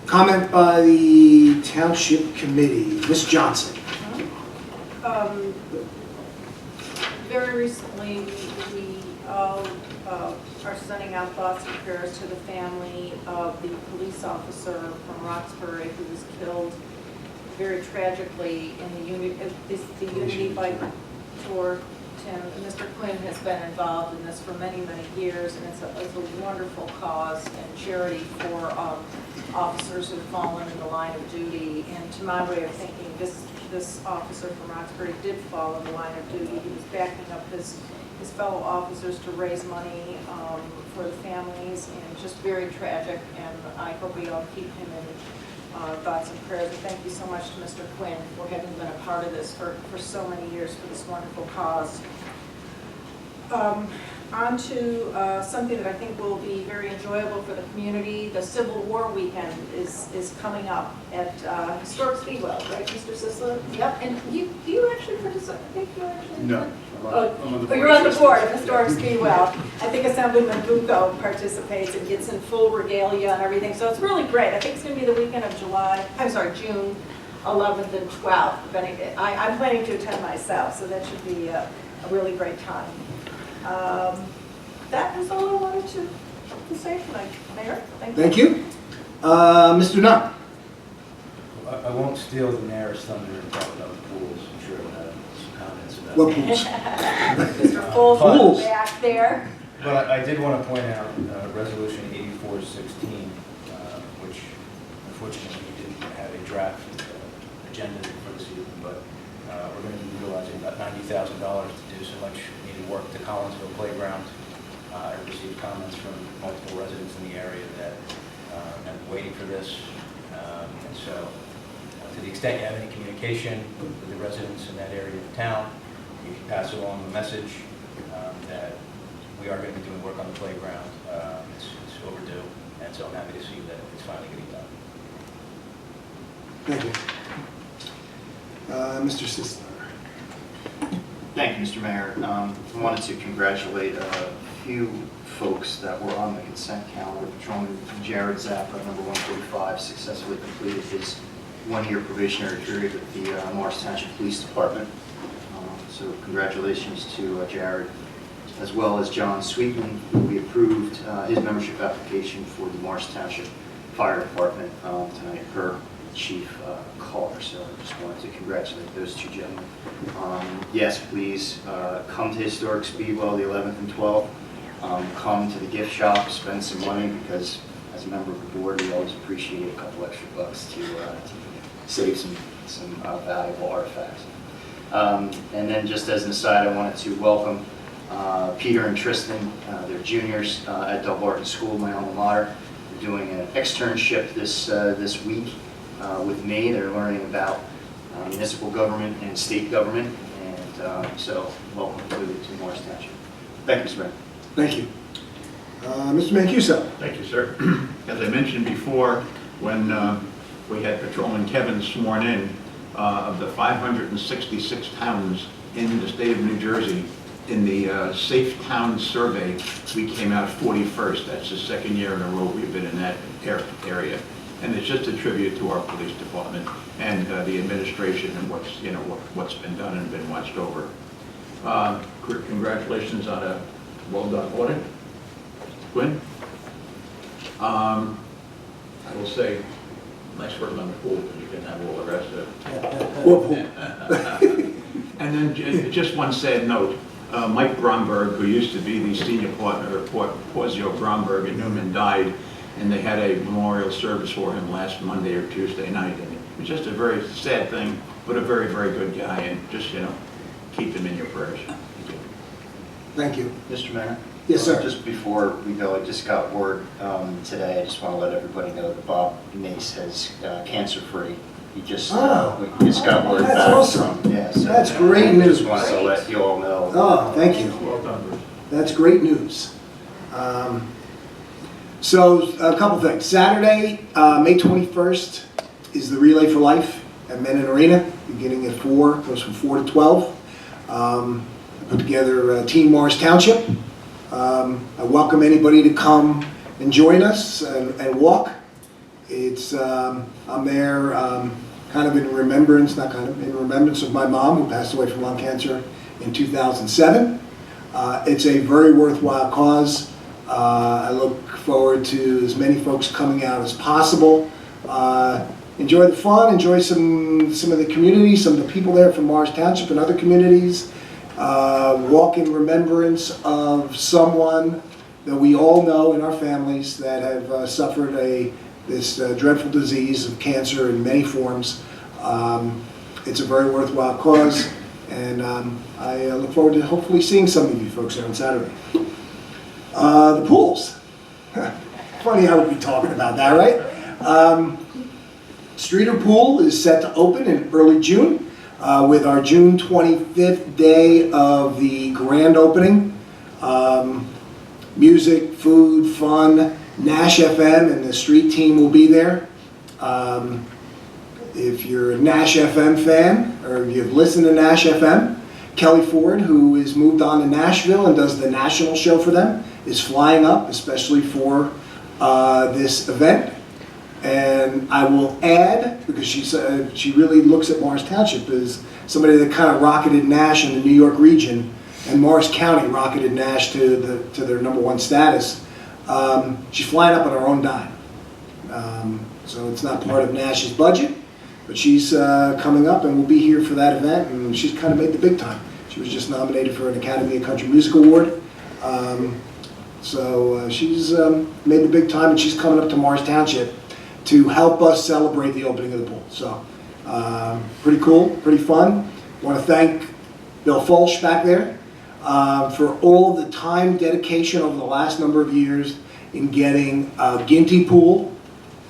Comment by the Township Committee. Ms. Johnson. Very recently, we all are sending out thoughts and prayers to the family of the police officer from Roxbury who was killed very tragically in the Unity Bike Tour. Mr. Quinn has been involved in this for many, many years, and it's a wonderful cause and charity for officers who've fallen in the line of duty. And to my way of thinking, this officer from Roxbury did fall in the line of duty. He was backing up his fellow officers to raise money for the families, and just very tragic. And I hope we all keep him in thoughts and prayers. And thank you so much to Mr. Quinn for having been a part of this for so many years for this wonderful cause. On to something that I think will be very enjoyable for the community. The Civil War weekend is coming up at Historic Speedwell, right, Mr. Sisler? Yep. And do you actually participate? I think you actually. No. You're on the board of Historic Speedwell. I think Assemblyman Bucco participates and gets in full regalia and everything. So it's really great. I think it's going to be the weekend of June 11th and 12th. I'm planning to attend myself, so that should be a really great time. That is all I wanted to say tonight, Mayor. Thank you. Mr. Nunn. I won't steal the mayor's thunder and talk about the pools. I'm sure we'll have some comments about What that. pools? Mr. Full's back there. But I did want to point out Resolution 8416, which unfortunately we didn't have a draft agenda for this evening, but we're going to be utilizing about $90,000 to do so much needed work to Collinsville Playground. I received comments from multiple residents in the area that have been waiting for this. And so to the extent you have any communication with the residents in that area of town, you can pass along the message that we are going to be doing work on the playground. It's overdue, and so I'm happy to see that it's finally getting done. Thank you. Mr. Sisler. Thank you, Mr. Mayor. I wanted to congratulate a few folks that were on the consent calendar. Patrolman Jared Zappa, number 145, successfully completed his one-year probationary period with the Morris Township Police Department. So congratulations to Jared, as well as John Sweetman, who we approved his membership application for the Morris Township Fire Department tonight per Chief Carr. So I just wanted to congratulate those two gentlemen. Yes, please come to Historic Speedwell the 11th and 12th. Come to the gift shop, spend some money, because as a member of the board, we always appreciate a couple extra bucks to save some valuable artifacts. And then just as an aside, I wanted to welcome Peter and Tristan. They're juniors at Delbarton School, my alma mater. They're doing an externship this week with me. They're learning about municipal government and state government, and so welcome to Morris Township. Thank you, Mr. Mayor. Thank you. Mr. Mancuso. Thank you, sir. As I mentioned before, when we had Patrolman Kevin sworn in, of the 566 towns in the state of New Jersey, in the Safe Town Survey, we came out 41st. That's the second year in a row we've been in that area. And it's just a tribute to our police department and the administration and what's been done and been watched over. Congratulations on a well-done audit, Quinn. I will say, nice work on the pool, but you can have all the rest of it. And then just one sad note. Mike Bromberg, who used to be the senior partner of Porzio Bromberg in Newman, died, and they had a memorial service for him last Monday or Tuesday night. And it was just a very sad thing, but a very, very good guy, and just, keep him in your prayers. Thank you. Mr. Mayor? Yes, sir. Just before we go, I just got word today. I just want to let everybody know that Bob Mace has cancer-free. He just we just got word back awesome. from so that's great news. Just wanted to let you all know. Oh, thank you. Well done, Bruce. That's great news. So a couple things. Saturday, May 21st is the Relay for Life at Menon Arena, beginning at 4, goes from 4 to 12. I put together Team Morris Township. I welcome anybody to come and join us and walk. It's, I'm there kind of in remembrance, not kind of, in remembrance of my mom who passed away from lung cancer in 2007. It's a very worthwhile cause. I look forward to as many folks coming out as possible. Enjoy the fun, enjoy some of the community, some of the people there from Morris Township and other communities. Walk in remembrance of someone that we all know in our families that have suffered this dreadful disease of cancer in many forms. It's a very worthwhile cause, and I look forward to hopefully seeing some of you folks there on Saturday. The pools. Funny how we'd be talking about that, right? Streeter Pool is set to open in early June with our June 25th day of the grand opening. Music, food, fun. Nash FM and the street team will be there. If you're a Nash FM fan, or you've listened to Nash FM, Kelly Ford, who has moved on to Nashville and does the national show for them, is flying up, especially for this event. And I will add, because she really looks at Morris Township as somebody that kind of rocketed Nash in the New York region, and Morris County rocketed Nash to their #1 status. She's flying up on her own dime. So it's not part of Nash's budget, but she's coming up and will be here for that event, and she's kind of made the big time. She was just nominated for an Academy of Country Music Award. She's made the big time, and she's coming up to Morris Township to help us celebrate the opening of the pool. So pretty cool, pretty fun. I want to thank Bill Folsch back there for all the time, dedication over the last number of years in getting Ginty Pool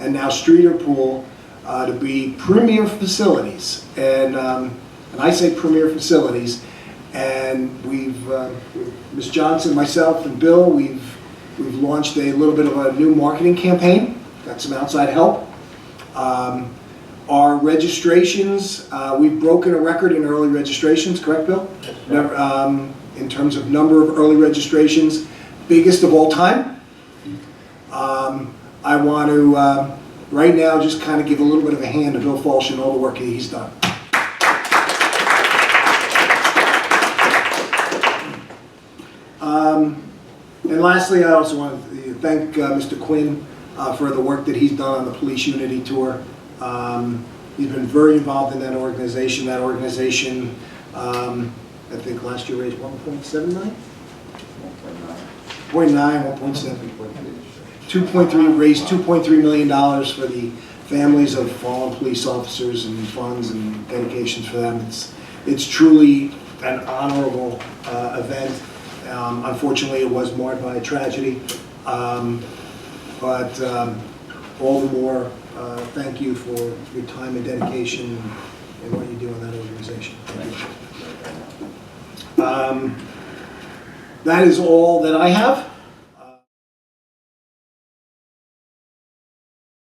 and now Streeter Pool to be premier facilities. And I say premier facilities, and we've, Ms. Johnson, myself, and Bill, we've launched a little bit of a new marketing campaign. Got some outside help. Our registrations, we've broken a record in early registrations, correct, Bill? In terms of number of early registrations, biggest of all time. I want to, right now, just kind of give a little bit of a hand to Bill Folsch and all the work that he's done. And lastly, I also want to thank Mr. Quinn for the work that he's done on the Police Unity Tour. He's been very involved in that organization. That organization, I think last year raised 1.79? 1.7. 2.3, raised $2.3 million for the families of fallen police officers, and funds and dedications for them. It's truly an honorable event. Unfortunately, it was marred by a tragedy, but all the more thank you for your time and dedication and what you do in that organization. Thank you. That is all that I have.